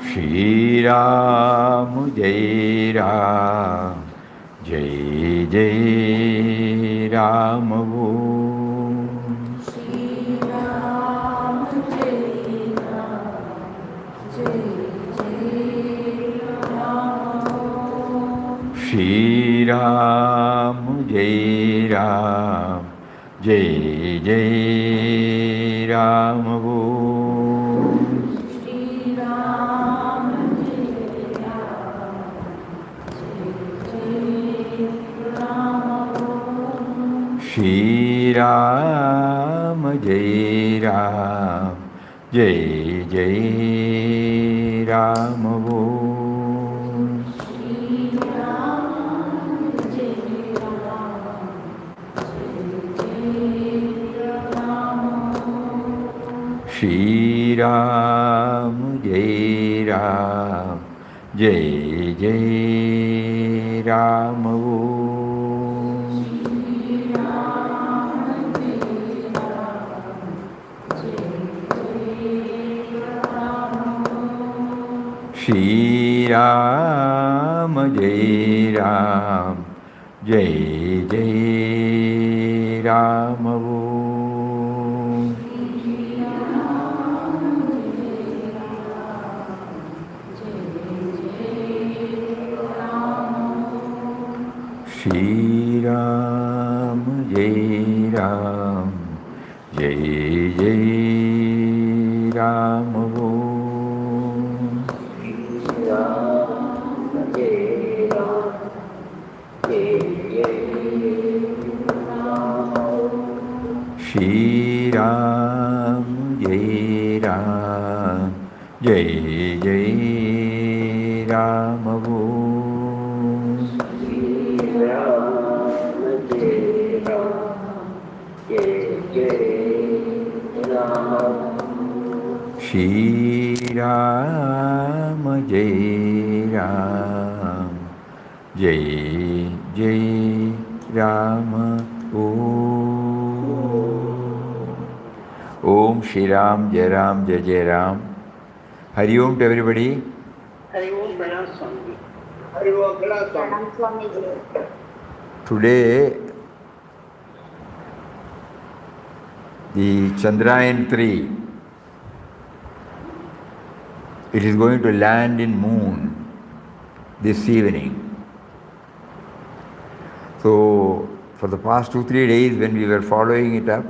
Shri Ram, Jai Ram, Jai Jai Ram. Shri Ram, Jai Ram, Jai Jai Ram. Shri Ram, Jai Ram, Jai Jai Ram. Shri Ram, Jai Ram, Jai Jai Ram. Shri Ram, Jai Ram, Jai Jai Ram. Shri Ram, Jai Ram, Jai Jai Ram. Shri Ram, Jai Ram, Jai Jai Ram. Shri Ram, Jai Ram, Jai Jai Ram. Shri Ram, Jai Ram, Jai Jai Ram. Shri Ram, Jai Ram, Jai Jai Ram. Shri Ram, Jai Ram, Jai Jai Ram. Om Shri Ram, Jai Ram, Jai Jai Ram. Hari Om to everybody. Hari Om, Pranam Swami. Hari Om, Pranam Swami. Today, the Chandrayaan 3, it is going to land in moon this evening. So, for the past 2-3 days when we were following it up,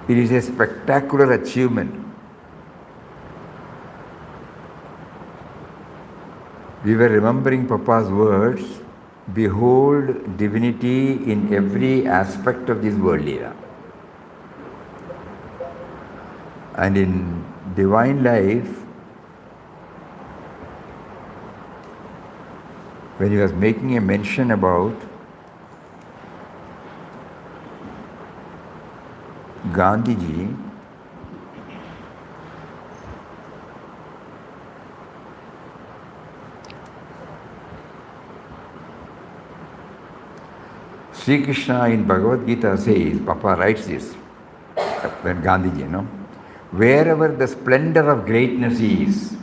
it is a spectacular achievement. We were remembering Papa's words, behold divinity in every aspect of this world era. And in divine life, when he was making a mention about Gandhiji, Sri Krishna in Bhagavad Gita says, Papa writes this, when Gandhiji, wherever the splendor of greatness is,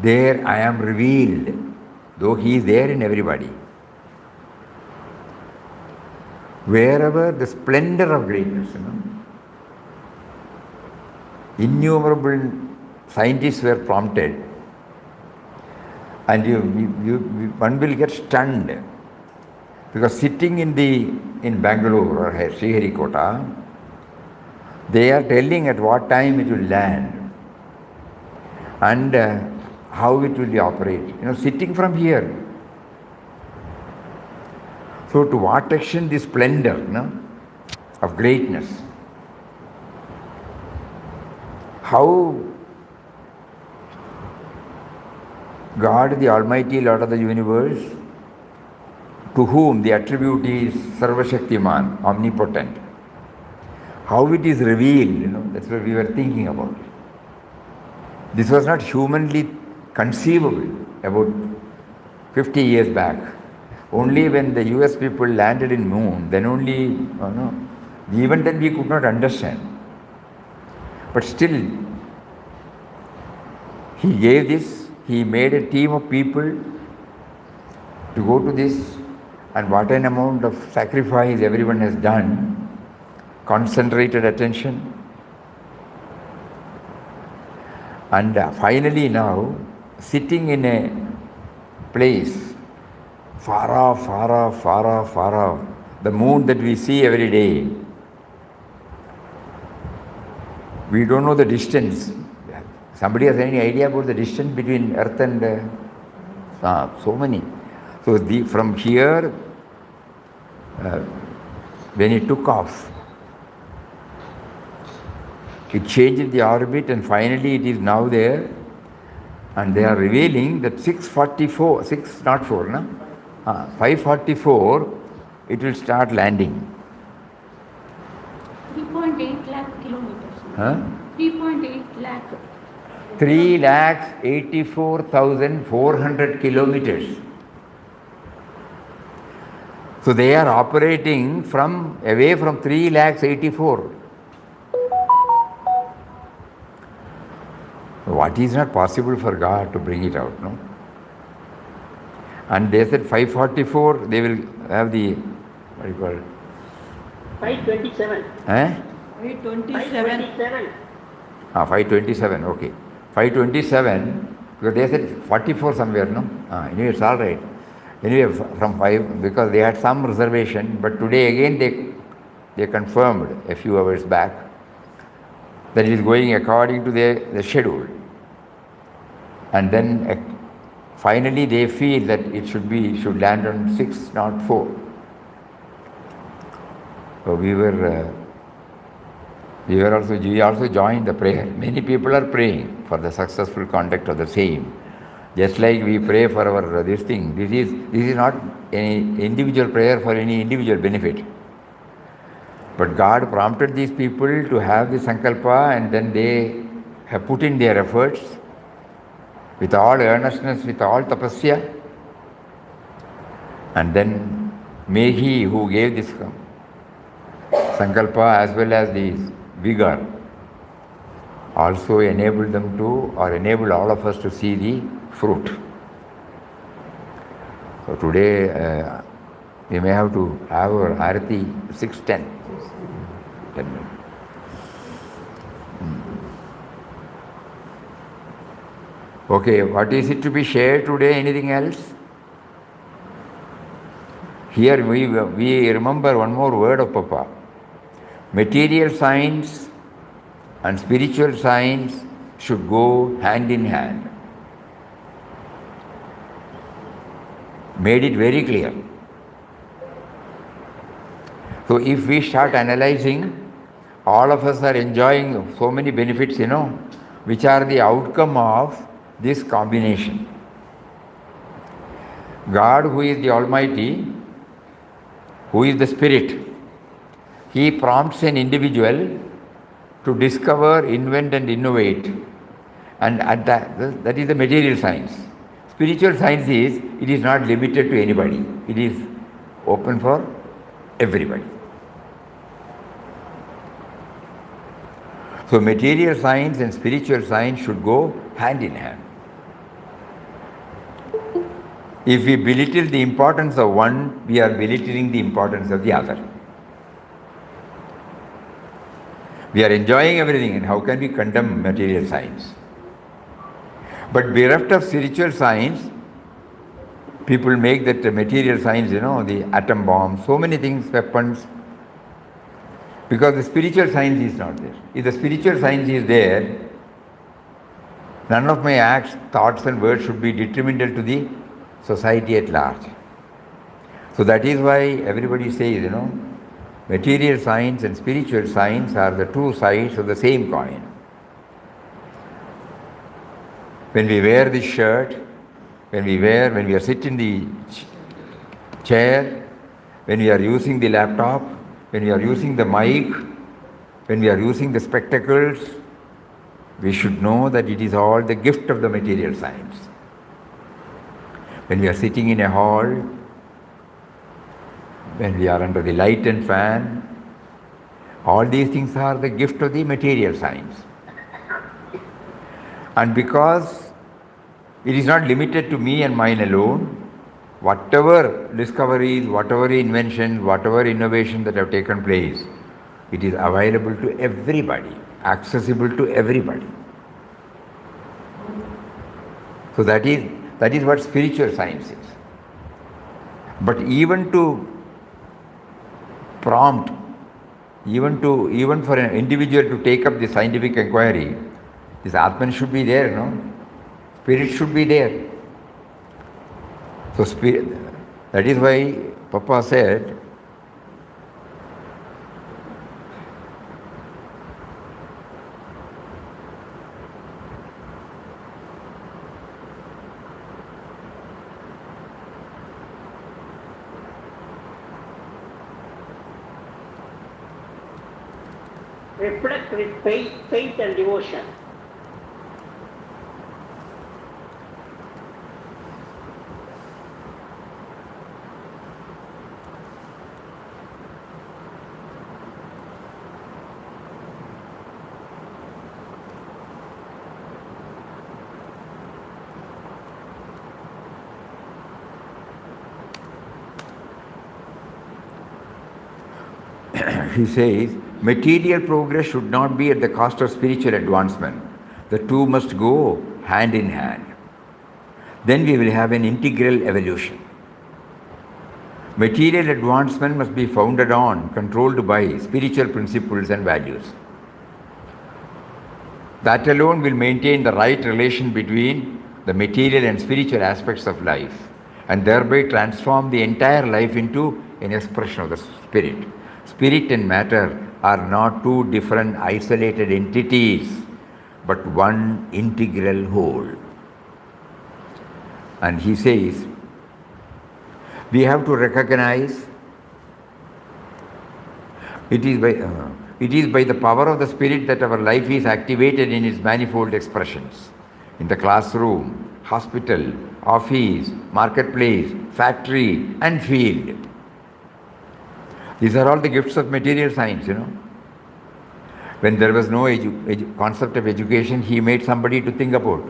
there I am revealed, though he is there in everybody. Wherever the splendor of greatness, innumerable scientists were prompted, and one will get stunned, because sitting in Bangalore or Sriharikota, they are telling at what time it will land and how it will be operated. Sitting from here. So to what extent the splendor of greatness, how God, the Almighty Lord of the universe, to whom the attribute is Sarvashaktiman, omnipotent, how it is revealed, that's what we were thinking about. This was not humanly conceivable about 50 years back. Only when the US people landed in moon, then only, even then we could not understand. But still, he gave this, he made a team of people to go to this, and what an amount of sacrifice everyone has done, concentrated attention. And finally now, sitting in a place far off, far off, far off, far off, the moon that we see every day, we don't know the distance. Somebody has any idea about the distance between Earth and so many. So from here, when it took off, it changed the orbit, and finally it is now there, and they are revealing that 544, it will start landing. 3.8 lakh kilometers. Huh? 3.8 lakh. 3,84,400 kilometers. So they are operating away from 3,84,000. What is not possible for God to bring it out, no? And they said 544, they will have the, what do you call it? 527. 527. 527, okay. 527, because they said 44 somewhere, no? Anyway, it's all right. Anyway, from 5, because they had some reservation, but today again they confirmed a few hours back that it is going according to the schedule. And then finally they feel that it should land on 604. So we also joined the prayer. Many people are praying for the successful conduct of the same. Just like we pray for our this thing. This is not any individual prayer for any individual benefit. But God prompted these people to have the sankalpa, and then they have put in their efforts with all earnestness, with all tapasya. And then may He who gave this sankalpa as well as the vigor also enable them to, or enable all of us to see the fruit. So today we may have to have our arati 6:10. 10 minutes. Okay, what is it to be shared today? Anything else? Here we remember one more word of Papa. Material science and spiritual science should go hand in hand. Made it very clear. So if we start analyzing, all of us are enjoying so many benefits, which are the outcome of this combination. God, who is the Almighty, who is the Spirit, He prompts an individual to discover, invent and innovate. And that is the material science. Spiritual science it is not limited to anybody. It is open for everybody. So material science and spiritual science should go hand in hand. If we belittle the importance of one, we are belittling the importance of the other. We are enjoying everything, and how can we condemn material science? But bereft of spiritual science, people make that material science, the atom bomb, so many things, weapons, because the spiritual science is not there. If the spiritual science is there, none of my acts, thoughts and words should be detrimental to the society at large. So that is why everybody says, material science and spiritual science are the two sides of the same coin. When we wear this shirt, when we are sitting in the chair, when we are using the laptop, when we are using the mic, when we are using the spectacles, we should know that it is all the gift of the material science. When we are sitting in a hall, when we are under the light and fan, all these things are the gift of the material science. And because it is not limited to me and mine alone, whatever discoveries, whatever inventions, whatever innovations that have taken place, it is available to everybody, accessible to everybody. So that is what spiritual science is. But even to prompt, even for an individual to take up the scientific inquiry, this Atman should be there, no? Spirit should be there. So spirit, that is why Papa said, reflect with faith and devotion. he says, material progress should not be at the cost of spiritual advancement. The two must go hand in hand. Then we will have an integral evolution. Material advancement must be founded on, controlled by spiritual principles and values. That alone will maintain the right relation between the material and spiritual aspects of life, and thereby transform the entire life into an expression of the spirit. Spirit and matter are not two different isolated entities, but one integral whole. And he says, we have to recognize it is by the power of the spirit that our life is activated in its manifold expressions. In the classroom, hospital, office, marketplace, factory, and field. These are all the gifts of material science, When there was no concept of education, he made somebody to think about.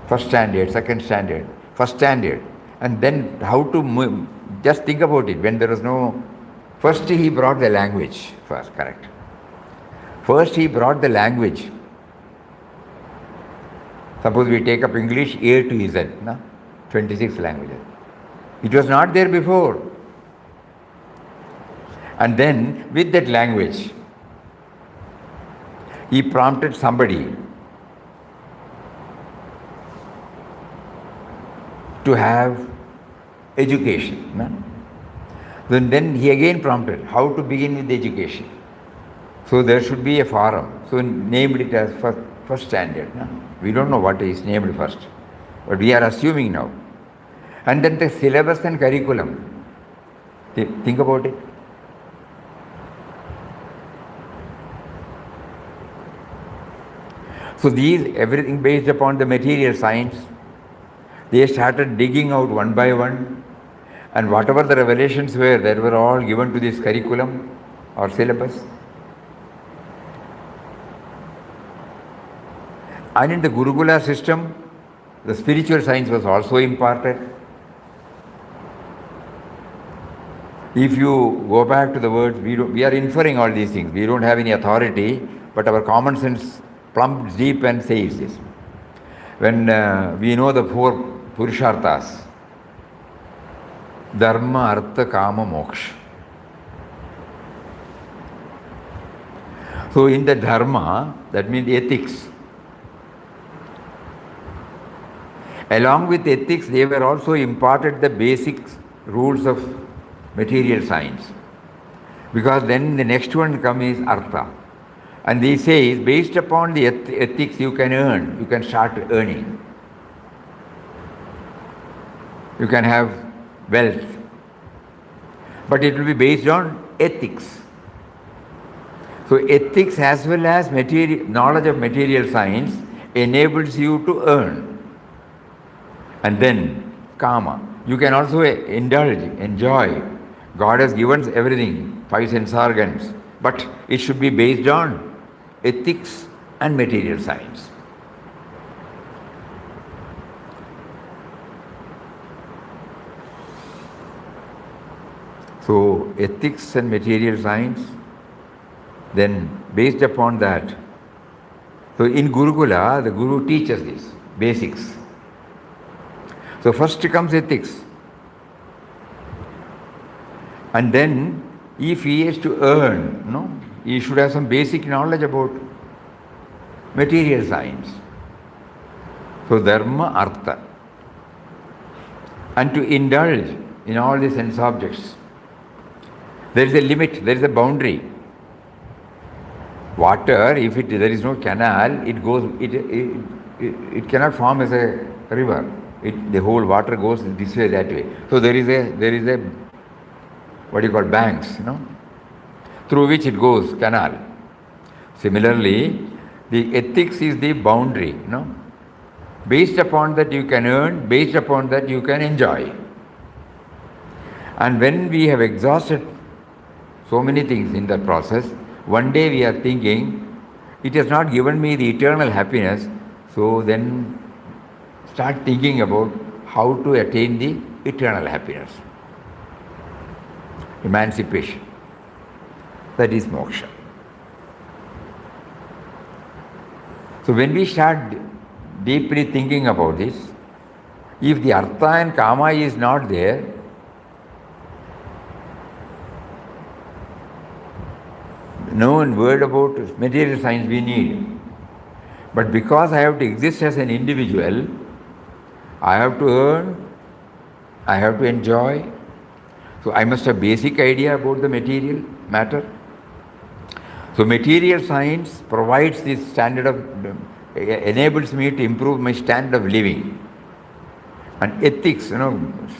First standard, second standard, first standard. And then how to move, just think about it. When there was no... First he brought the language. First he brought the language. Suppose we take up English, A to Z, 26 languages. It was not there before. And then with that language, he prompted somebody to have education. Then he again prompted how to begin with education. So there should be a forum. So named it as first standard. We don't know what is named first, but we are assuming now. And then the syllabus and curriculum. Think about it. So everything based upon the material science, they started digging out one by one, and whatever the revelations were, they were all given to this curriculum or syllabus. And in the Gurukula system, the spiritual science was also imparted. If you go back to the words, we are inferring all these things. We don't have any authority, but our common sense plumbs deep and says this. When we know the four Purusharthas, Dharma, Artha, Kama, Moksha. So in the Dharma, that means ethics. Along with ethics, they were also imparted the basic rules of material science. Because then the next one comes is Artha. And they say, based upon the ethics you can earn, you can start earning. You can have wealth. But it will be based on ethics. So ethics as well as knowledge of material science enables you to earn. And then karma. You can also indulge, enjoy. God has given everything, five sense organs, but it should be based on ethics and material science. So, ethics and material science, then based upon that, so in Gurukula, the Guru teaches this, basics. So first comes ethics. And then, if he is to earn, he should have some basic knowledge about material science. So dharma, artha. And to indulge in all the sense objects. There is a limit, there is a boundary. Water, if there is no canal, it cannot form as a river. The whole water goes this way, that way. So there is a what you call banks, through which it goes, canal. Similarly, the ethics is the boundary, Based upon that you can earn, based upon that you can enjoy. And when we have exhausted so many things in that process, one day we are thinking, it has not given me the eternal happiness, so then start thinking about how to attain the eternal happiness. Emancipation. That is moksha. So when we start deeply thinking about this, if the artha and kama is not there, no word about material science we need. But because I have to exist as an individual, I have to earn, I have to enjoy. So I must have basic idea about the material matter. So material science provides this standard of, enables me to improve my standard of living. And ethics,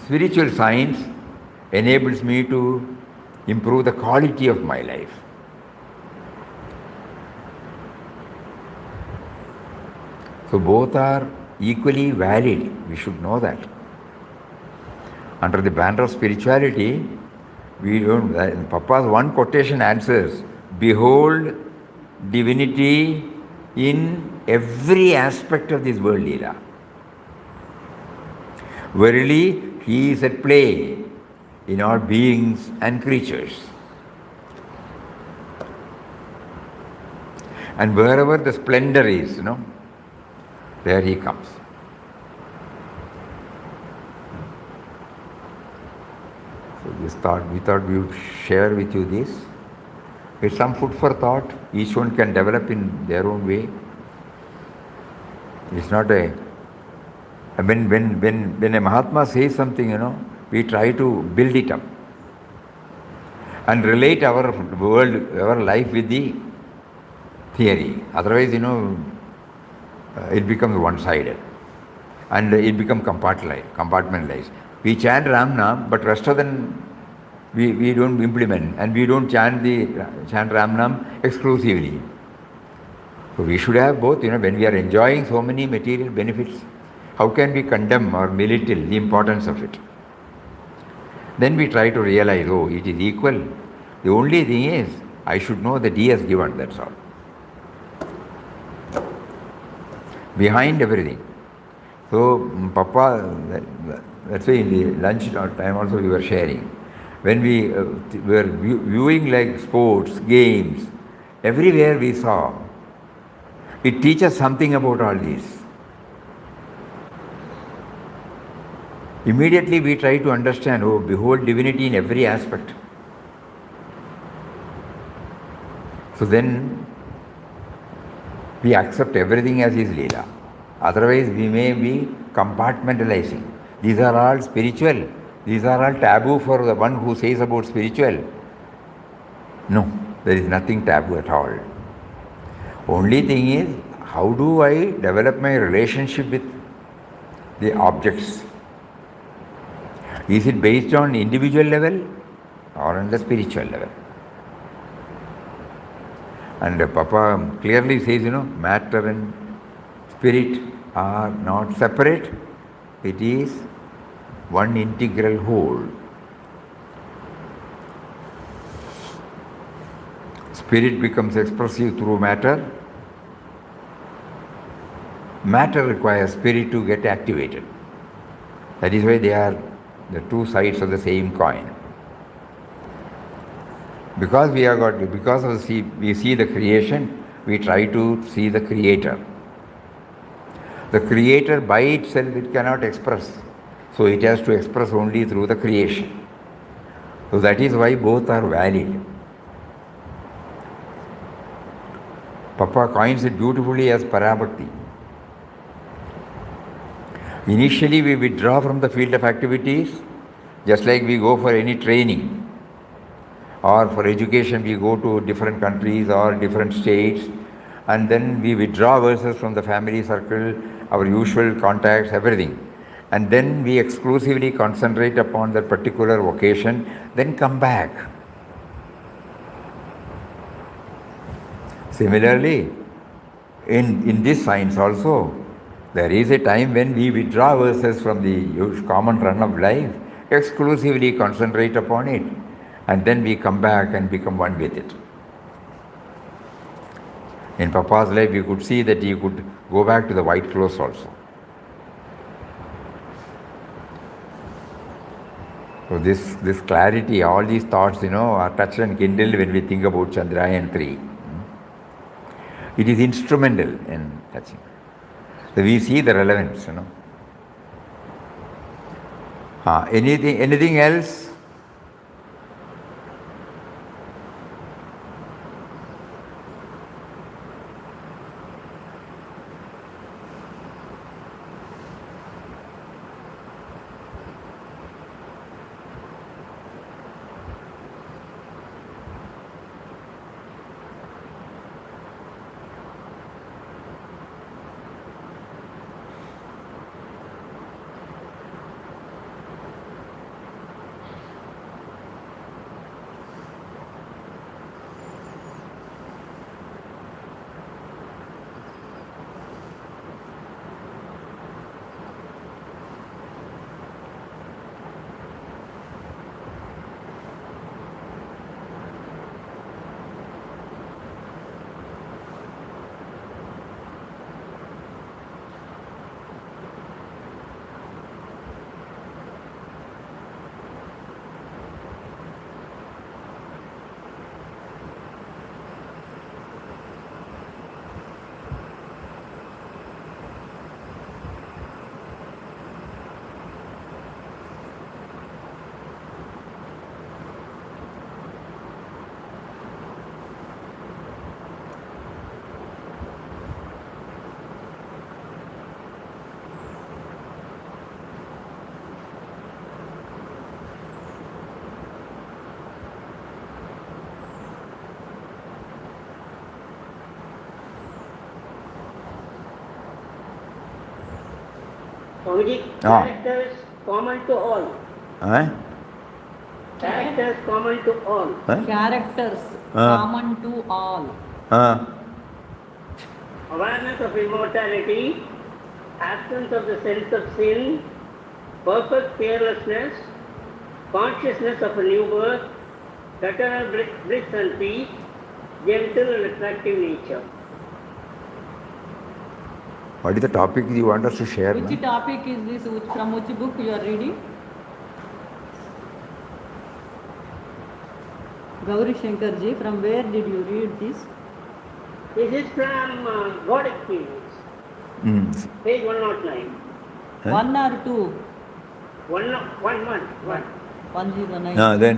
spiritual science enables me to improve the quality of my life. So both are equally valid. We should know that. Under the banner of spirituality, we don't. Papa's one quotation answers: "Behold divinity in every aspect of this world, Leela. Verily, he is at play in all beings and creatures. And wherever the splendor is, there he comes." So we thought we would share with you this. It's some food for thought. Each one can develop in their own way. It's not when a Mahatma says something, we try to build it up and relate our world, our life with the theory. Otherwise, it becomes one-sided and it becomes compartmentalized. We chant Ram Nam, but rest of them we don't implement, and we don't chant Ram Nam exclusively. So we should have both, when we are enjoying so many material benefits, how can we condemn or belittle the importance of it? Then we try to realize, it is equal. The only thing is, I should know that he has given, that's all. Behind everything. So, Papa, that's why in the lunch time also we were sharing. When we were viewing like sports, games, everywhere we saw, it teaches something about all these. Immediately we try to understand, behold divinity in every aspect. So then we accept everything as is Leela. Otherwise we may be compartmentalizing. These are all spiritual. These are all taboo for the one who says about spiritual. No, there is nothing taboo at all. Only thing is, how do I develop my relationship with the objects? Is it based on individual level or on the spiritual level? And Papa clearly says, matter and spirit are not separate. It is one integral whole. Spirit becomes expressive through matter. Matter requires spirit to get activated. That is why they are the two sides of the same coin. Because we see the creation, we try to see the creator. The creator by itself it cannot express. So it has to express only through the creation. So that is why both are valid. Papa coins it beautifully as parabhakti. Initially we withdraw from the field of activities, just like we go for any training. Or for education we go to different countries or different states, and then we withdraw ourselves from the family circle, our usual contacts, everything. And then we exclusively concentrate upon that particular vocation, then come back. Similarly, in this science also, there is a time when we withdraw ourselves from the common run of life, exclusively concentrate upon it, and then we come back and become one with it. In Papa's life, you could see that he could go back to the white clothes also. So this clarity, all these thoughts, are touched and kindled when we think about Chandrayaan 3. It is instrumental in touching. So we see the relevance, Anything else? Characters common to all. Characters common to all. Characters common to all. Awareness of immortality, absence of the sense of sin, perfect fearlessness, consciousness of a new birth, eternal bliss and peace, gentle and attractive nature. What is the topic you want us to share? Which topic is this? From which book you are reading? Gauri Shankarji, from where did you read this? This is from God Experience. Page 109. One or two? 109. 109. Then,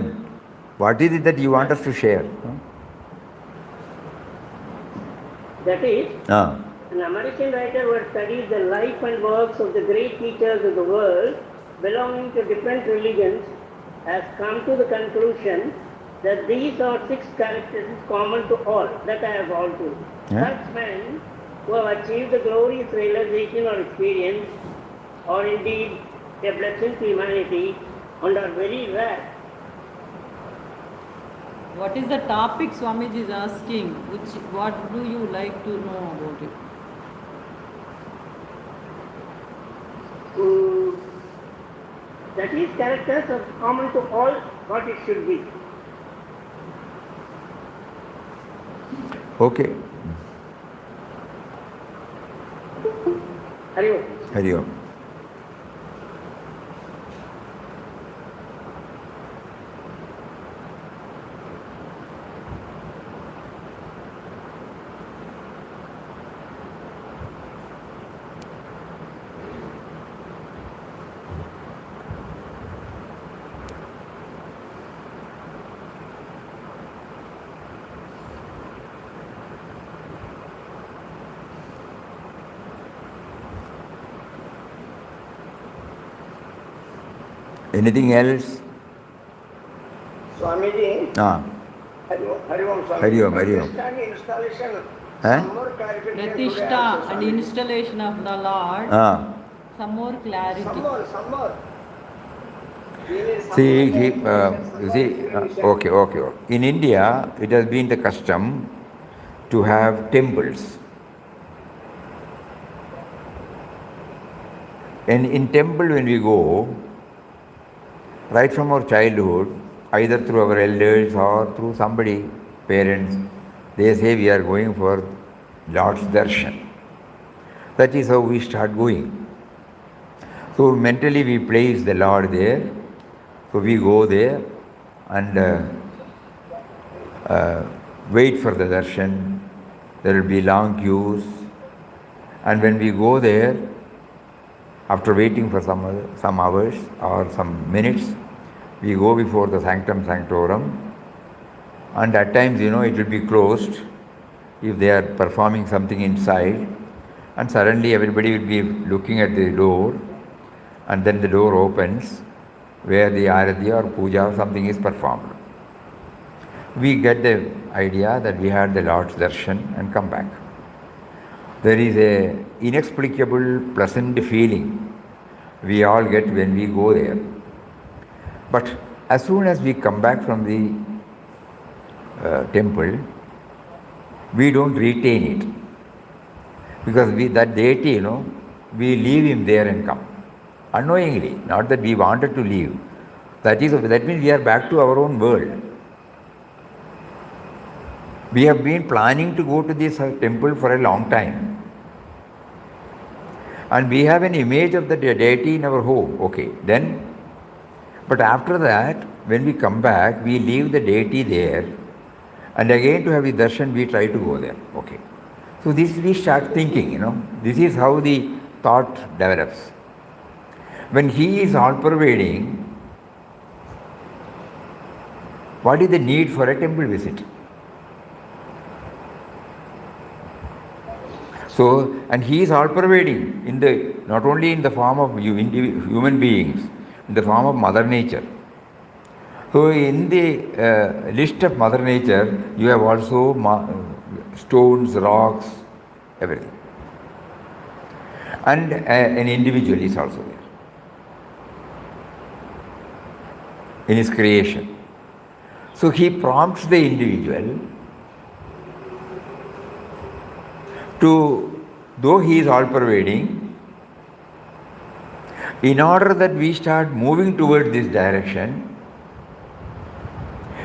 what is it that you want us to share? That is, an American writer who had studied the life and works of the great teachers of the world belonging to different religions has come to the conclusion that these are 6 characteristics common to all, that I have all to. Such men who have achieved the glorious realization or experience, or indeed a blessing to humanity, and are very rare. What is the topic Swamiji is asking? What do you like to know about it? That is characters are common to all what it should be. Okay. Hari Om. Hari Om. Anything else? Swamiji, Ah. Hari Om Swami. Hari Om, Hari Om. Installation. Eh? Some more clarification today Pratishtha also, and Swamiji. installation of the Lord. Ah. Some more clarity. Some more. See, okay. In India, it has been the custom to have temples. And in temple when we go, right from our childhood, either through our elders or through somebody, parents, they say we are going for Lord's darshan. That is how we start going. So mentally we place the Lord there. So we go there and wait for the darshan. There will be long queues. And when we go there, after waiting for some hours or some minutes, we go before the sanctum sanctorum, and at times, it will be closed if they are performing something inside, and suddenly everybody will be looking at the door, and then the door opens where the arati or puja or something is performed. We get the idea that we had the Lord's darshan and come back. There is a inexplicable pleasant feeling we all get when we go there. But as soon as we come back from the temple, we don't retain it. Because that deity, we leave him there and come. Unknowingly, not that we wanted to leave. That means we are back to our own world. We have been planning to go to this temple for a long time. And we have an image of the deity in our home. Okay, then, but after that, when we come back, we leave the deity there. And again to have the darshan, we try to go there. Okay. So this we start thinking, this is how the thought develops. When he is all pervading, what is the need for a temple visit? So, and he is all pervading not only in the form of human beings, in the form of Mother Nature. So, in the list of Mother Nature, you have also stones, rocks, everything. And an individual is also there in his creation. So, he prompts the individual to, though he is all pervading, in order that we start moving toward this direction,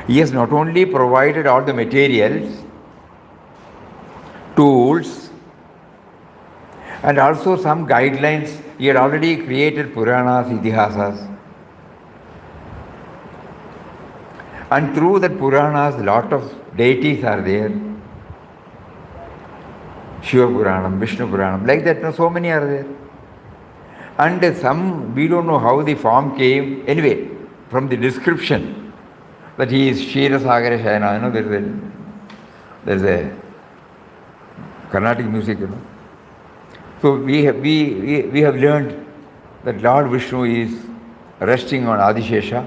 he has not only provided all the materials, tools, and also some guidelines. He had already created Puranas, Itihasas. And through that Puranas, a lot of deities are there. Shiva Puranam, Vishnu Puranam, like that, so many are there. And some, we don't know how the form came. Anyway, from the description, that he is Shira Sagara Shayana, there's a Carnatic music, So we have learned that Lord Vishnu is resting on Adishesha.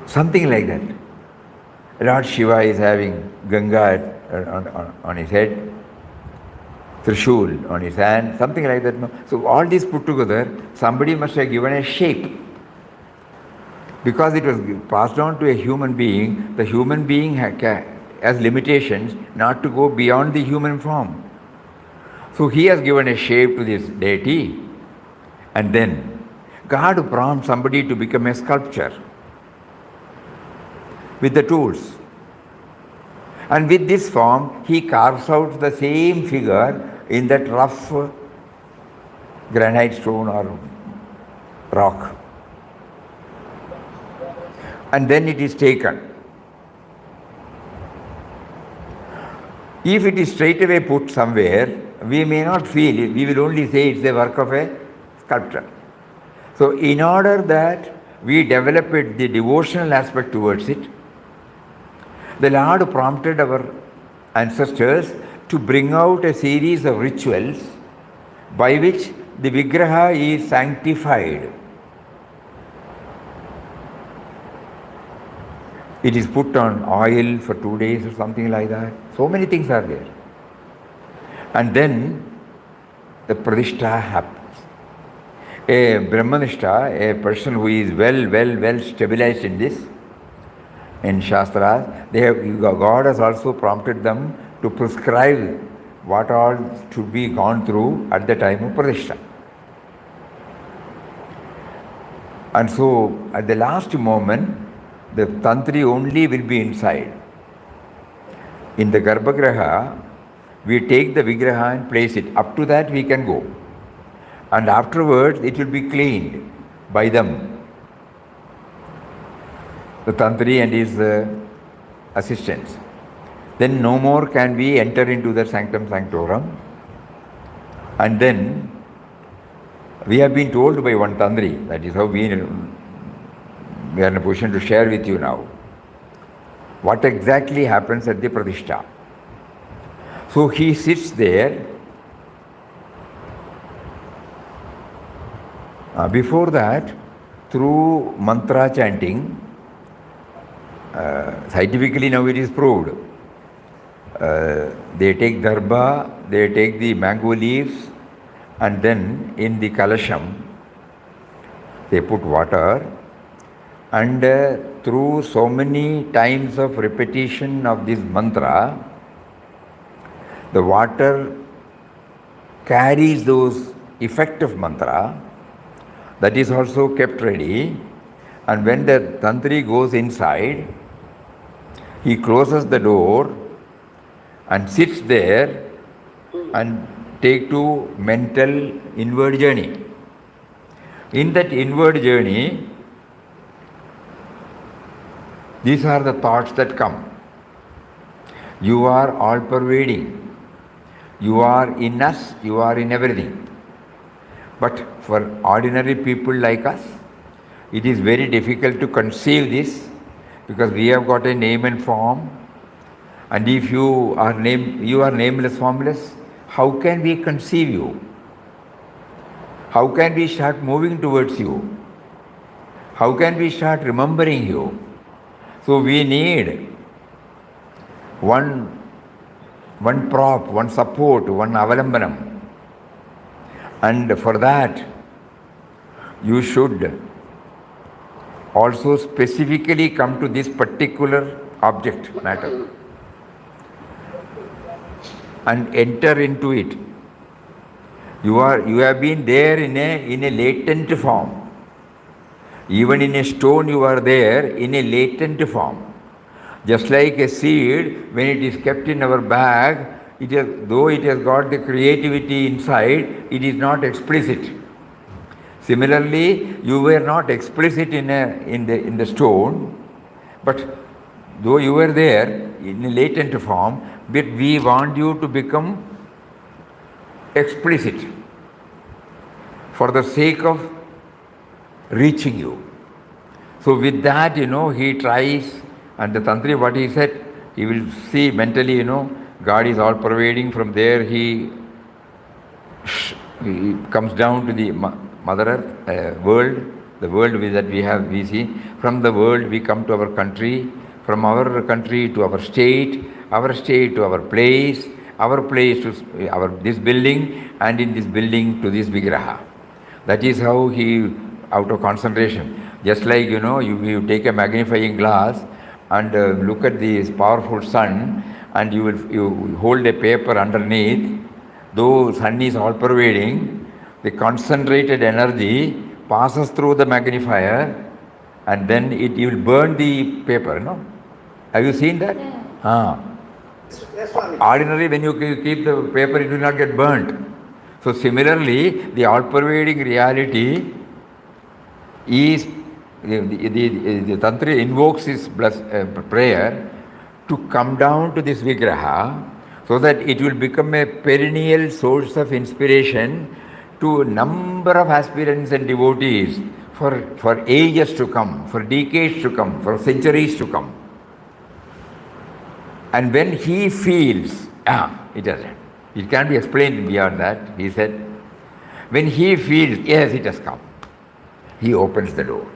Something like that. Lord Shiva is having Ganga on his head, Trishul on his hand, something like that. So all these put together, somebody must have given a shape. Because it was passed on to a human being, the human being has limitations not to go beyond the human form. So he has given a shape to this deity, And then God prompts somebody to become a sculptor with the tools. And with this form, he carves out the same figure in that rough granite stone or rock. And then it is taken. If it is straight away put somewhere, we may not feel it. We will only say it's the work of a sculptor. So in order that we develop it, the devotional aspect towards it, the Lord prompted our ancestors to bring out a series of rituals by which the Vigraha is sanctified. It is put on oil for 2 days or something like that. So many things are there. And then the Pradishta happens. A Brahmanishta, a person who is well stabilized in this, in Shastras, God has also prompted them to prescribe what all should be gone through at the time of Pradishta. And so at the last moment, the Tantri only will be inside. In the Garbhagriha, we take the Vigraha and place it. Up to that we can go. And afterwards it will be cleaned by them, the Tantri and his assistants. Then no more can we enter into the sanctum sanctorum. And then we have been told by one Tantri, that is how we are in a position to share with you now what exactly happens at the Pradishta. So he sits there. Before that, through mantra chanting, scientifically now it is proved, they take darbha, they take the mango leaves, and then in the kalasham they put water, and through so many times of repetition of this mantra, the water carries those effect of mantra. That is also kept ready, and when the Tantri goes inside, he closes the door and sits there and take to mental inward journey. In that inward journey, these are the thoughts that come. You are all pervading. You are in us, you are in everything. But for ordinary people like us, it is very difficult to conceive this, because we have got a name and form, and if you are nameless, formless, how can we conceive you? How can we start moving towards you? How can we start remembering you? So we need one prop, one support, one avalambanam. And for that, you should also specifically come to this particular object matter and enter into it. You have been there in a latent form. Even in a stone you are there in a latent form. Just like a seed, when it is kept in our bag, though it has got the creativity inside, it is not explicit. Similarly, you were not explicit in the stone, but though you were there in a latent form, but we want you to become explicit for the sake of reaching you. So with that, he tries, and the Tantri, what he said, he will see mentally, God is all pervading. From there he comes down to the Mother Earth, world, the world that we see. From the world we come to our country, from our country to our state to our place to this building, and in this building to this Vigraha. That is how he, out of concentration, just like you take a magnifying glass and look at this powerful sun, and you hold a paper underneath, though sun is all pervading, the concentrated energy passes through the magnifier and then it will burn the paper, no? Have you seen that? Yeah. Yes, Swami. Ordinarily, when you keep the paper, it will not get burnt. So similarly, the all-pervading reality is, the Tantri invokes his prayer to come down to this Vigraha so that it will become a perennial source of inspiration to a number of aspirants and devotees for ages to come, for decades to come, for centuries to come. And when he feels, it doesn't. It can't be explained beyond that, he said. When he feels, yes, it has come, he opens the door.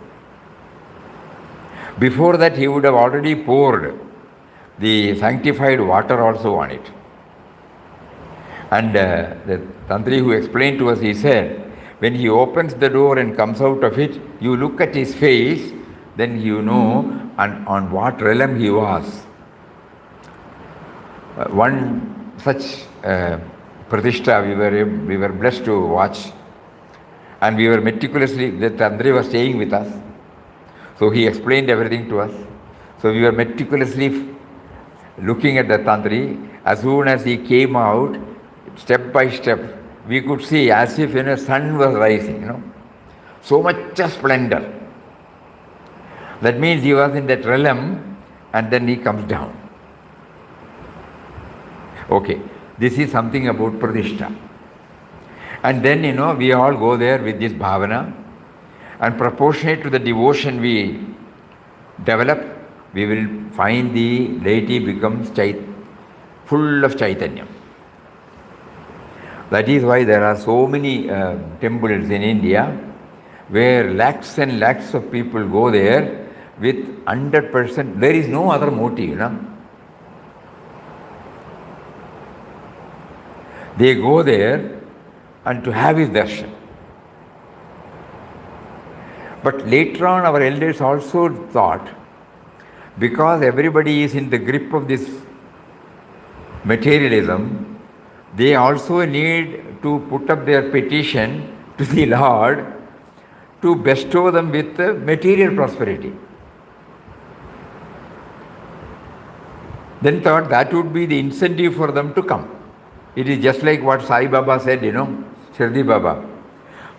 Before that, he would have already poured the sanctified water also on it. And the Tantri who explained to us, he said, when he opens the door and comes out of it, you look at his face, then you know on what realm he was. One such Pratishtha we were blessed to watch, and we were meticulously, the Tantri was staying with us, so he explained everything to us. So we were meticulously looking at the Tantri. As soon as he came out, step by step, we could see as if sun was rising, so much splendor. That means he was in that realm and then he comes down. Okay, this is something about Pratishtha. And then, we all go there with this bhavana, and proportionate to the devotion we develop, we will find the deity becomes full of Chaitanya. That is why there are so many temples in India where lakhs and lakhs of people go there with 100%. There is no other motive. They go there and to have his darshan. But later on, our elders also thought, because everybody is in the grip of this materialism, they also need to put up their petition to the Lord to bestow them with material prosperity. Then thought that would be the incentive for them to come. It is just like what Sai Baba said, Shirdi Baba.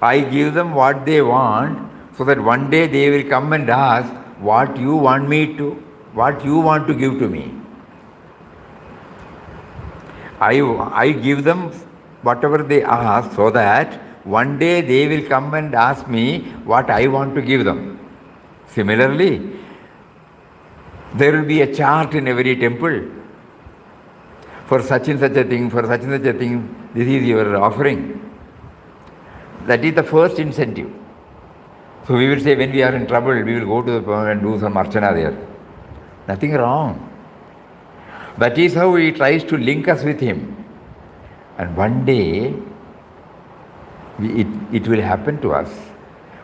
I give them what they want so that one day they will come and ask, what you want to give to me. I give them whatever they ask so that one day they will come and ask me what I want to give them. Similarly, there will be a chart in every temple. For such and such a thing, this is your offering. That is the first incentive. So we will say, when we are in trouble, we will go to the Pavana and do some archana there. Nothing wrong. That is how he tries to link us with him. And one day, it will happen to us.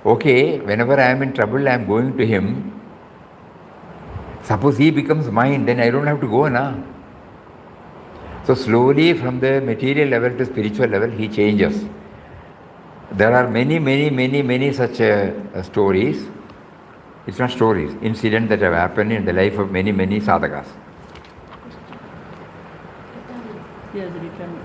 Okay, whenever I am in trouble, I am going to him. Suppose he becomes mine, then I don't have to go, na? So slowly from the material level to spiritual level, he changes. There are many such stories. It's not stories, incidents that have happened in the life of many sadhakas. Yes, written.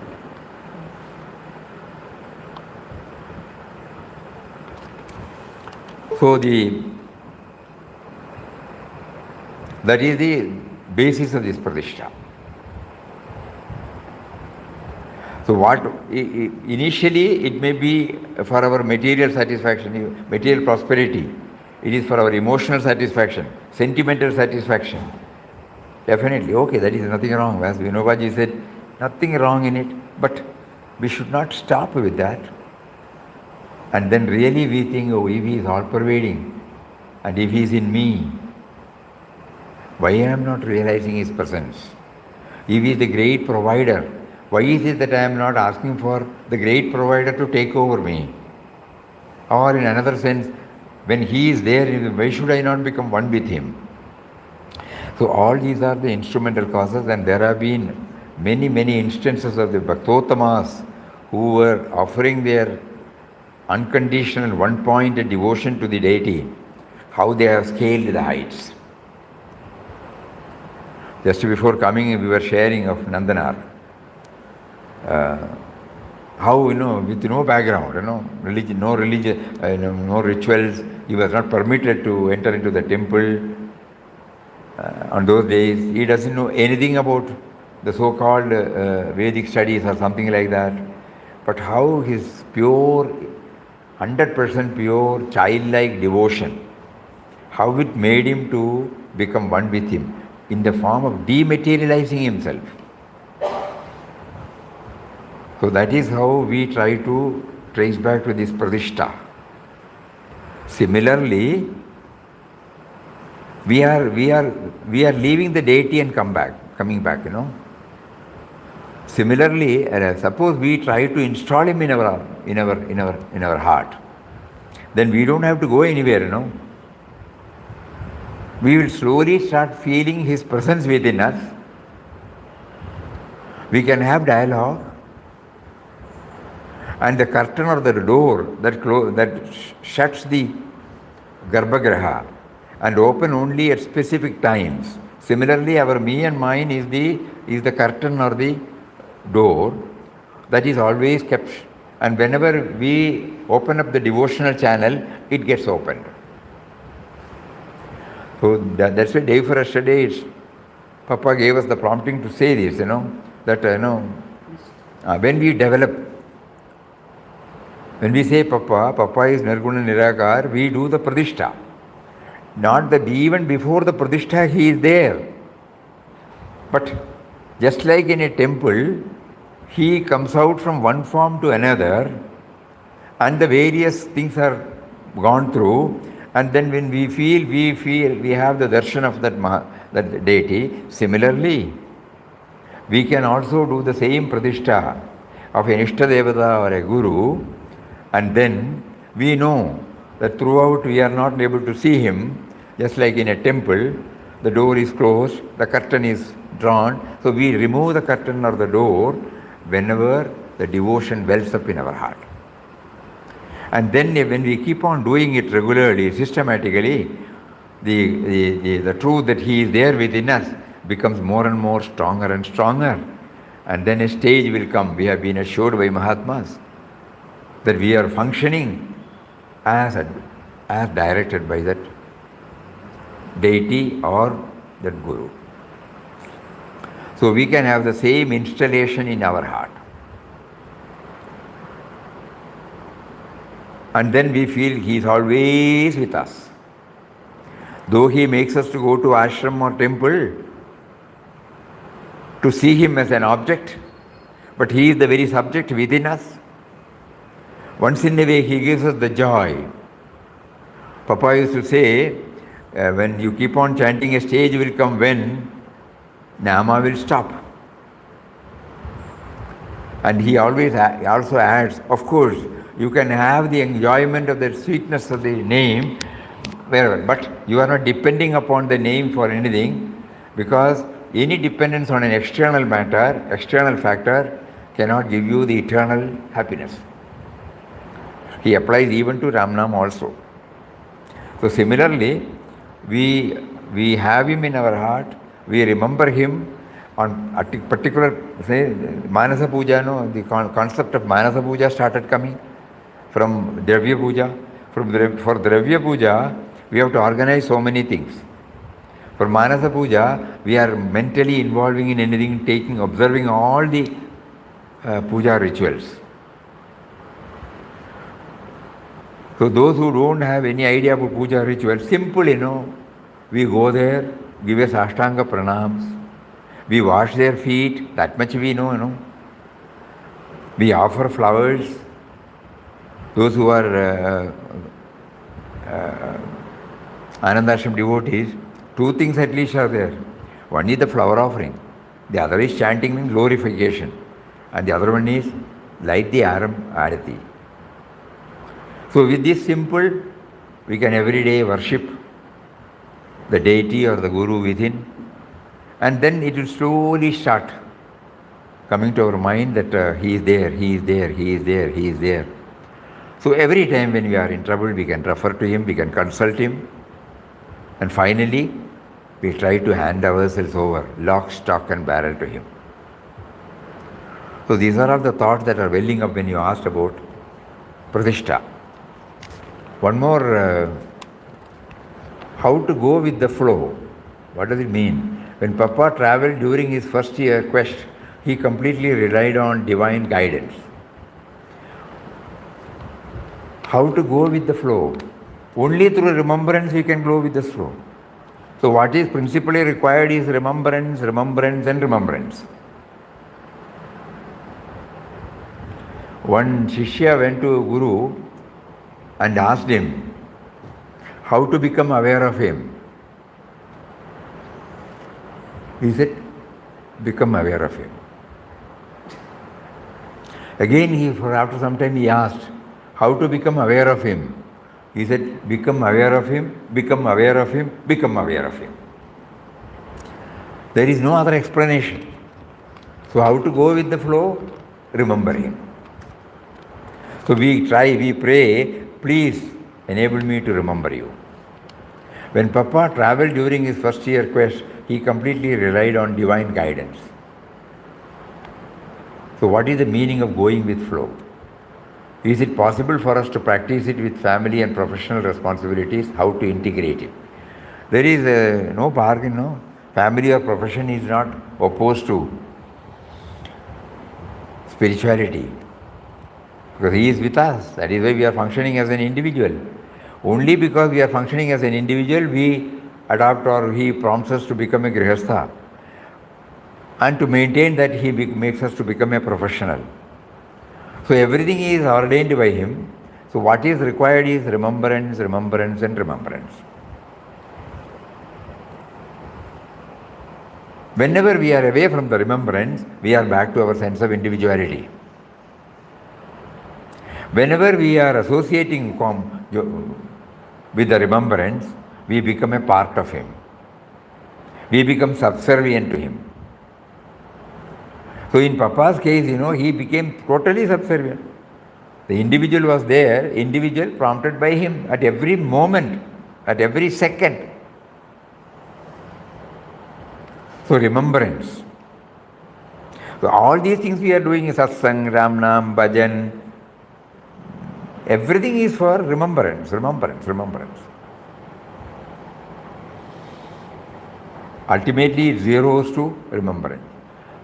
So that is the basis of this pratishtha. So what initially it may be for our material satisfaction, material prosperity. It is for our emotional satisfaction, sentimental satisfaction. Definitely, okay, that is nothing wrong. As Vinobaji said, nothing wrong in it. But we should not stop with that. And then really we think, if he is all pervading, and if he is in me, why I am not realizing his presence? If he is the great provider, why is it that I am not asking for the great provider to take over me? Or in another sense, when he is there, why should I not become one with him? So all these are the instrumental causes, and there have been many instances of the Bhaktottamas who were offering their unconditional, one-pointed devotion to the deity, how they have scaled the heights. Just before coming, we were sharing of Nandanar. How, with no background, religion, no religion, no rituals, he was not permitted to enter into the temple. On those days, he doesn't know anything about the so-called Vedic studies or something like that. But how his pure, 100% pure, childlike devotion, how it made him to become one with him in the form of dematerializing himself. So that is how we try to trace back to this Pradishta. Similarly, we are leaving the deity and coming back, Similarly, suppose we try to install him in our heart, then we don't have to go anywhere, We will slowly start feeling his presence within us. We can have dialogue, and the curtain or the door that shuts the Garbhagriha and open only at specific times. Similarly, our me and mine is the curtain or the door that is always kept, and whenever we open up the devotional channel, it gets opened. So that's why day for yesterday, Papa gave us the prompting to say this, that when we develop, when we say Papa is Nirguna Nirakar, we do the Pradishta. Not that even before the Pradishta he is there. But just like in a temple, he comes out from one form to another, and the various things are gone through, and then when we have the darshan of that deity. Similarly, we can also do the same Pradishta of an Ishtadevata or a Guru, and then we know that throughout we are not able to see him, just like in a temple, the door is closed, the curtain is drawn, so we remove the curtain or the door whenever the devotion wells up in our heart. And then when we keep on doing it regularly, systematically, the truth that he is there within us becomes more and more stronger and stronger. And then a stage will come, we have been assured by Mahatmas, that we are functioning as directed by that deity or that Guru. So we can have the same installation in our heart. And then we feel he is always with us. Though he makes us to go to ashram or temple to see him as an object, but he is the very subject within us. Once in a way he gives us the joy. Papa used to say, when you keep on chanting, a stage will come when Nama will stop. And he always also adds, of course, you can have the enjoyment of the sweetness of the name wherever, but you are not depending upon the name for anything, because any dependence on an external matter, external factor, cannot give you the eternal happiness. He applies even to Ramnam also. So similarly, we have him in our heart, we remember him on a particular, say, Manasa Puja, the concept of Manasa Puja started coming from Dravya Puja. For Dravya Puja, we have to organize so many things. For Manasa Puja, we are mentally involving in anything, observing all the puja rituals. So those who don't have any idea about puja rituals, simple, we go there, give a Sashtanga pranams, we wash their feet, that much we know, We offer flowers. Those who are Anandashram devotees, two things at least are there. One is the flower offering, the other is chanting in glorification, and the other one is light the arati. So with this simple, we can every day worship the deity or the Guru within, and then it will slowly start coming to our mind that he is there, he is there, he is there, he is there. So every time when we are in trouble, we can refer to him, we can consult him, and finally, we try to hand ourselves over, lock, stock, and barrel to him. So these are all the thoughts that are welling up when you asked about Pratishtha. One more, how to go with the flow. What does it mean? When Papa traveled during his first year quest, he completely relied on divine guidance. How to go with the flow? Only through remembrance we can go with the flow. So what is principally required is remembrance, remembrance, and remembrance. One Shishya went to a Guru and asked him how to become aware of him. He said, become aware of him. Again, after some time he asked, how to become aware of him? He said, become aware of him, become aware of him, become aware of him. There is no other explanation. So how to go with the flow? Remember him. So we pray, please enable me to remember you. When Papa traveled during his first year quest, he completely relied on divine guidance. So what is the meaning of going with flow? Is it possible for us to practice it with family and professional responsibilities? How to integrate it? There is no bargain, no? Family or profession is not opposed to spirituality. Because he is with us. That is why we are functioning as an individual. Only because we are functioning as an individual, we adopt or he prompts us to become a grihastha. And to maintain that, he makes us to become a professional. So everything is ordained by him. So what is required is remembrance, remembrance, and remembrance. Whenever we are away from the remembrance, we are back to our sense of individuality. Whenever we are associating with the remembrance, we become a part of him. We become subservient to him. So in Papa's case, he became totally subservient. The individual was there, individual prompted by him at every moment, at every second. So remembrance. So all these things we are doing is satsang, Ramnam, bhajan. Everything is for remembrance, remembrance, remembrance. Ultimately it zeroes to remembrance.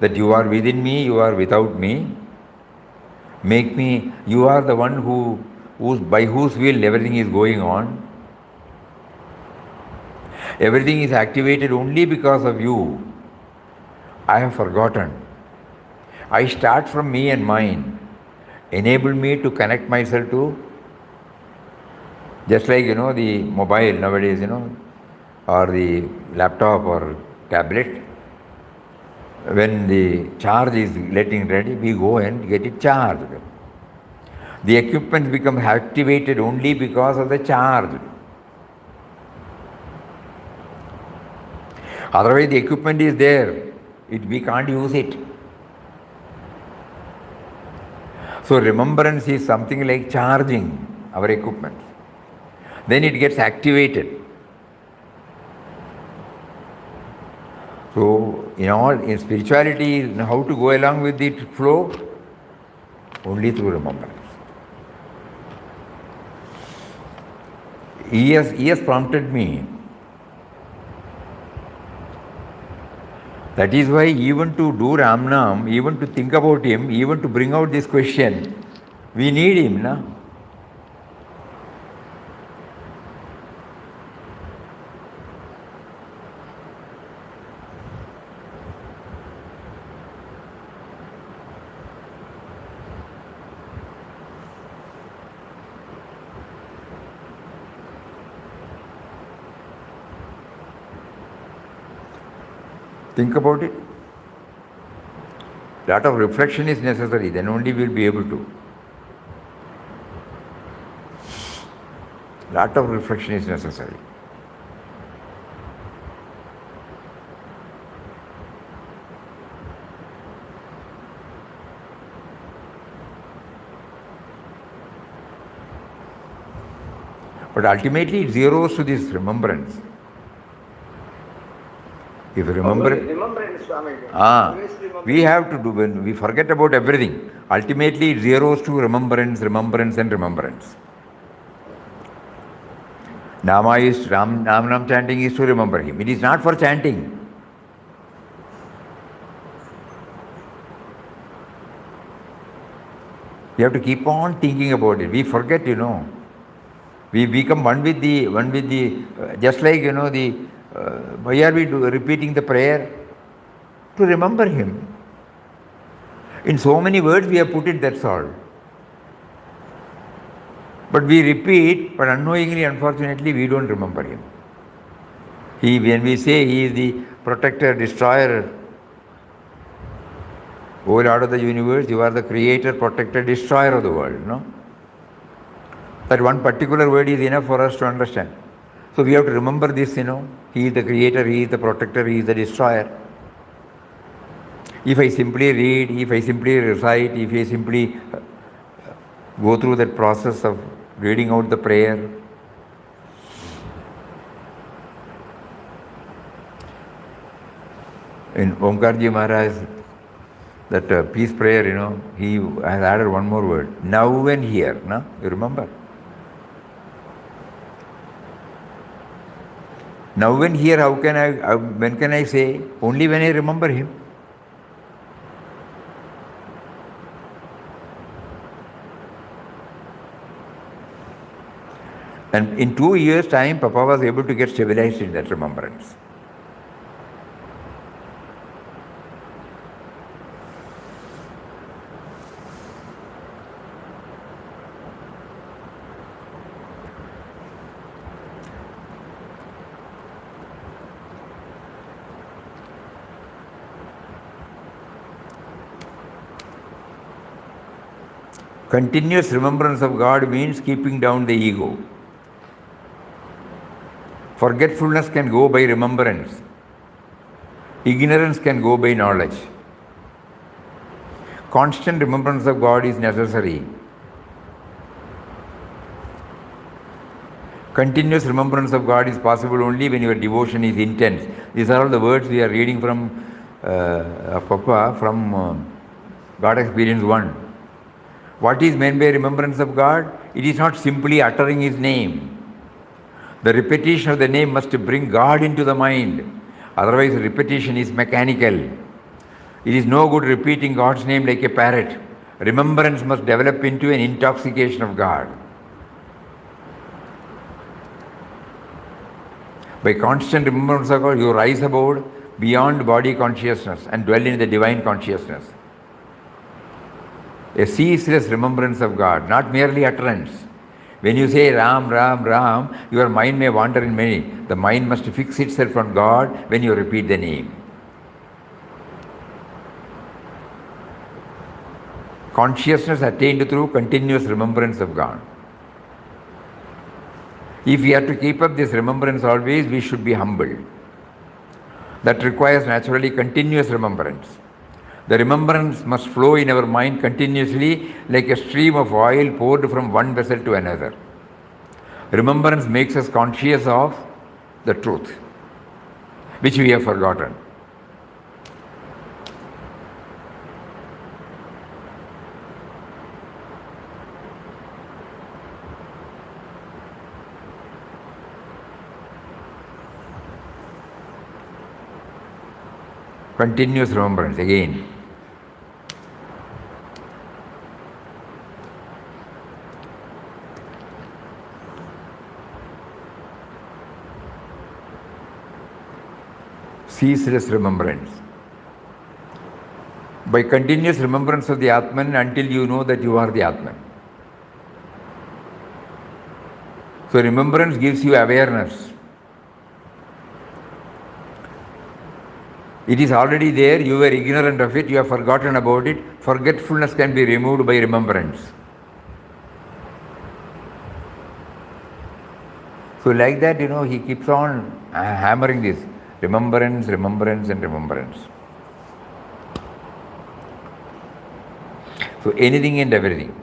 That you are within me, you are without me. Make me, you are the one by whose will everything is going on. Everything is activated only because of you. I have forgotten. I start from me and mine. Enable me to connect myself to, just like, the mobile nowadays, or the laptop or tablet. When the charge is getting ready, we go and get it charged. The equipment becomes activated only because of the charge. Otherwise, the equipment is there. We can't use it. So remembrance is something like charging our equipment. Then it gets activated. So in spirituality, how to go along with the flow? Only through remembrance. He has prompted me. That is why even to do Ramnam, even to think about him, even to bring out this question, we need him, na? Think about it. Lot of reflection is necessary, then only we will be able to. Lot of reflection is necessary. But ultimately it zeroes to this remembrance. If you remember, remembrance, Swamiji. we have to do, when we forget about everything, ultimately it zeroes to remembrance, remembrance and remembrance. Nama is, Nam chanting is to remember him. It is not for chanting. You have to keep on thinking about it. We forget, We become one with the, just like, why are we repeating the prayer? To remember him. In so many words we have put it, that's all. But we repeat, but unknowingly, unfortunately, we don't remember him. When we say he is the protector, destroyer, O Lord of the universe, you are the creator, protector, destroyer of the world, no? That one particular word is enough for us to understand. So we have to remember this, He is the creator, he is the protector, he is the destroyer. If I simply read, if I simply recite, if I simply go through that process of reading out the prayer, in Omkarji Maharaj, that peace prayer, he has added one more word, now and here, no? You remember? Now and here, when can I say? Only when I remember him. And in 2 years' time, Papa was able to get stabilized in that remembrance. Continuous remembrance of God means keeping down the ego. Forgetfulness can go by remembrance. Ignorance can go by knowledge. Constant remembrance of God is necessary. Continuous remembrance of God is possible only when your devotion is intense. These are all the words we are reading from Papa, from God Experience 1. What is meant by remembrance of God? It is not simply uttering His name. The repetition of the name must bring God into the mind. Otherwise, repetition is mechanical. It is no good repeating God's name like a parrot. Remembrance must develop into an intoxication of God. By constant remembrance of God, you rise above, beyond body consciousness and dwell in the divine consciousness. A ceaseless remembrance of God, not merely utterance. When you say Ram, Ram, Ram, your mind may wander in many. The mind must fix itself on God when you repeat the name. Consciousness attained through continuous remembrance of God. If we are to keep up this remembrance always, we should be humble. That requires naturally continuous remembrance. The remembrance must flow in our mind continuously like a stream of oil poured from one vessel to another. Remembrance makes us conscious of the truth, which we have forgotten. Continuous remembrance again. Ceaseless remembrance. By continuous remembrance of the Atman until you know that you are the Atman. So remembrance gives you awareness. It is already there, you were ignorant of it, you have forgotten about it. Forgetfulness can be removed by remembrance. So like that, he keeps on hammering this. Remembrance, remembrance and remembrance. So anything and everything.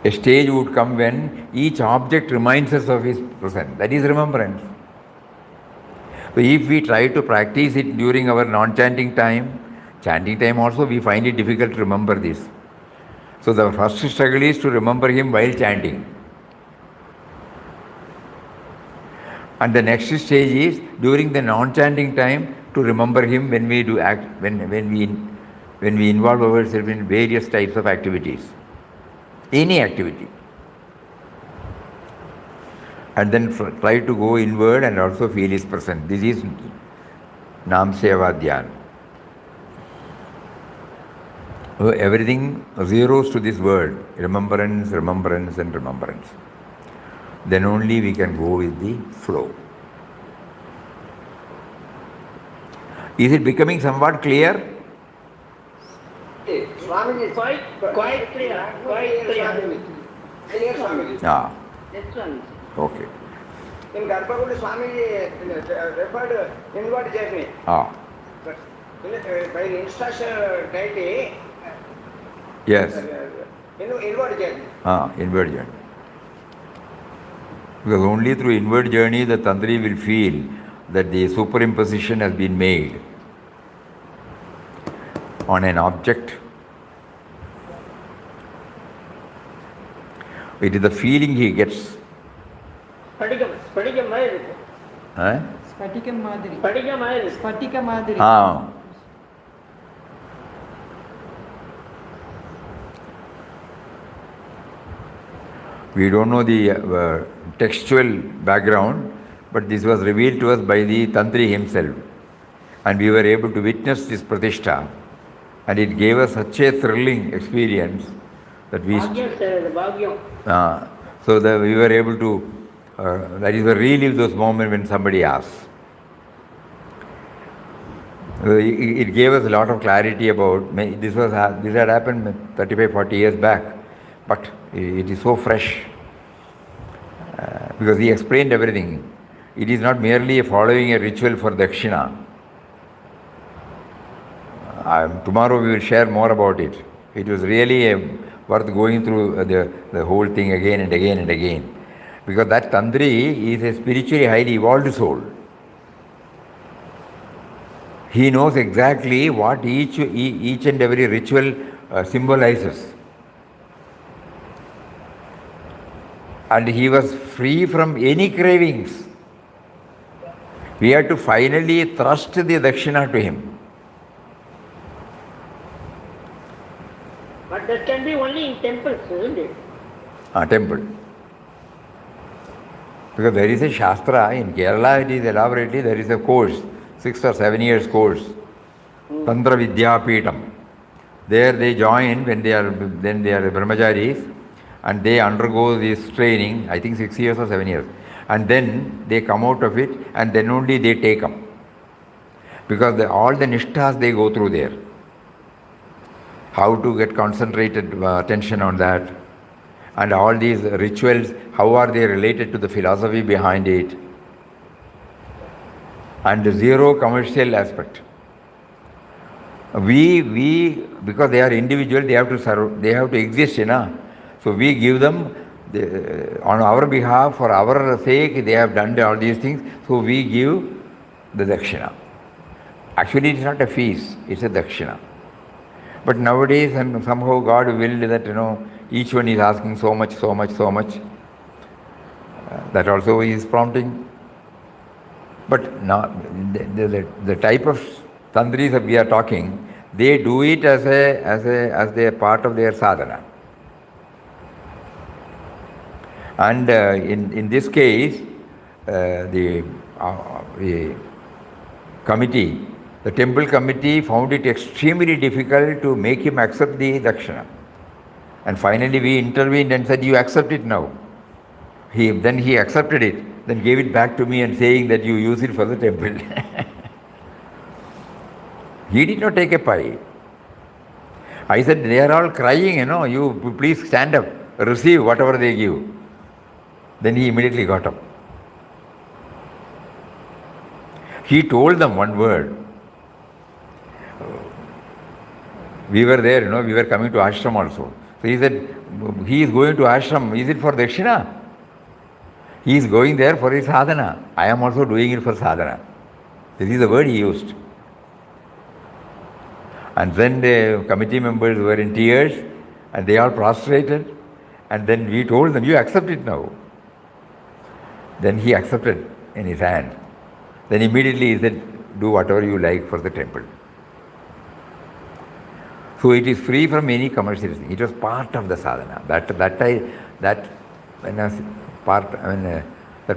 A stage would come when each object reminds us of his presence. That is remembrance. So if we try to practice it during our non-chanting time, chanting time also, we find it difficult to remember this. So the first struggle is to remember him while chanting. And the next stage is during the non-chanting time to remember him when we do act, when we involve ourselves in various types of activities, any activity. And then try to go inward and also feel his presence. This is Nam Seva Dhyan. So everything zeroes to this word, remembrance, remembrance and remembrance. Then only we can go with the flow. Is it becoming somewhat clear? Swamiji, Quite clear, quite clear. Clear, Swamiji. Ah, Next one. okay. In Garbhagudi, Swamiji referred inward journey. Ah, But by the instruction deity, yes. inward journey. Ah, inward journey. Because only through inward journey the Tantri will feel that the superimposition has been made on an object. It is the feeling he gets. Spatikam மாதிரி இருக்கு. Huh? ஸ்பட்டிகம் மாதிரி. Spatikam மாதிரி இருக்கு. ஸ்பட்டிக மாதிரி. Ah. We don't know the textual background, but this was revealed to us by the Tantri himself. And we were able to witness this pratishtha. And it gave us such a thrilling experience that we... Bhagyam, sir, the Bhagyam. So that we were able to, that is, relive those moments when somebody asks. It gave us a lot of clarity about, this had happened 35, 40 years back, but it is so fresh because he explained everything. It is not merely following a ritual for dakshina. Tomorrow we will share more about it. It was really worth going through the whole thing again and again and again. Because that Tantri is a spiritually highly evolved soul. He knows exactly what each and every ritual symbolizes. And he was free from any cravings. We had to finally thrust the dakshina to him. But that can be only in temples, isn't it? Temple. Because there is a Shastra, in Kerala it is elaborately, there is a course, 6 or 7 years course, Tantra Vidyapeetham. There they join when they are brahmacharis and they undergo this training, I think 6 years or 7 years. And then they come out of it and then only they take up. Because all the nishtas they go through there. How to get concentrated attention on that. And all these rituals, how are they related to the philosophy behind it. And the zero commercial aspect. We because they are individual, they have to serve, they have to exist, So we give them, on our behalf, for our sake, they have done all these things, so we give the dakshina. Actually, it's not a feast, it's a dakshina. But nowadays, and somehow God willed that, each one is asking so much, so much, so much. That also is prompting. But now, the type of tantris that we are talking, they do it as a part of their sadhana. And in this case, the committee, the temple committee found it extremely difficult to make him accept the dakshina. And finally we intervened and said, you accept it now. Then he accepted it, then gave it back to me and saying that you use it for the temple. He did not take a pie. I said, they are all crying, you please stand up, receive whatever they give. Then he immediately got up. He told them one word. We were there, we were coming to ashram also. So he said, he is going to ashram. Is it for dakshina? He is going there for his sadhana. I am also doing it for sadhana. This is the word he used. And then the committee members were in tears and they all prostrated. And then we told them, you accept it now. Then he accepted in his hand. Then immediately he said, do whatever you like for the temple. So it is free from any commercialism. It was part of the sadhana. That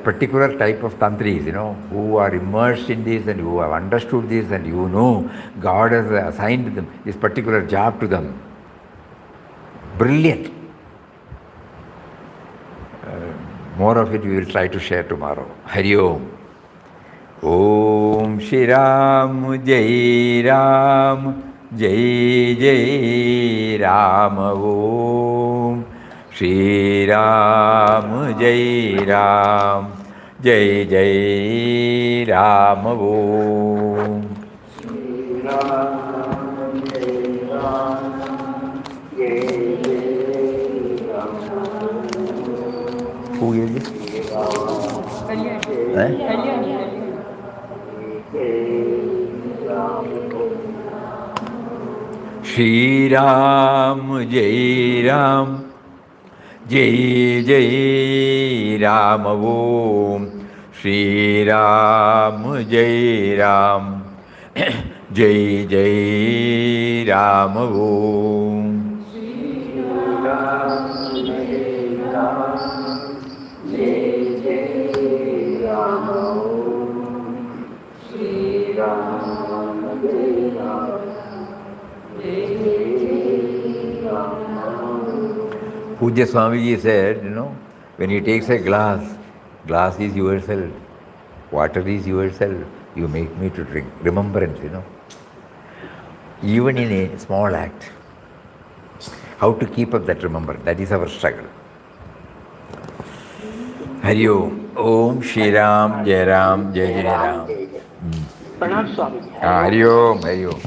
particular type of tantris, who are immersed in this and who have understood this and God has assigned them this particular job to them. Brilliant. More of it we will try to share tomorrow. Hari Om. Om Shri Ram Jai Ram Jai Jai Ram Om Shri Ram Jai Ram Jai Jai Ram Om. Shri Ram Jai Ram Jai Jai Ram. Who is this? Shri Ram Jai Ram Jai Jai Ram Om Shri Ram Jai Ram Jai Jai Ram Om. Pujya Swamiji said, when he takes a glass is yourself, water is yourself, you make me to drink. Remembrance, Even in a small act. How to keep up that remembrance, that is our struggle. Hari Om. Om Shri Ram Jai Ram Jai Jai Ram. Pranam Swamiji. Hari Om. Hari Om.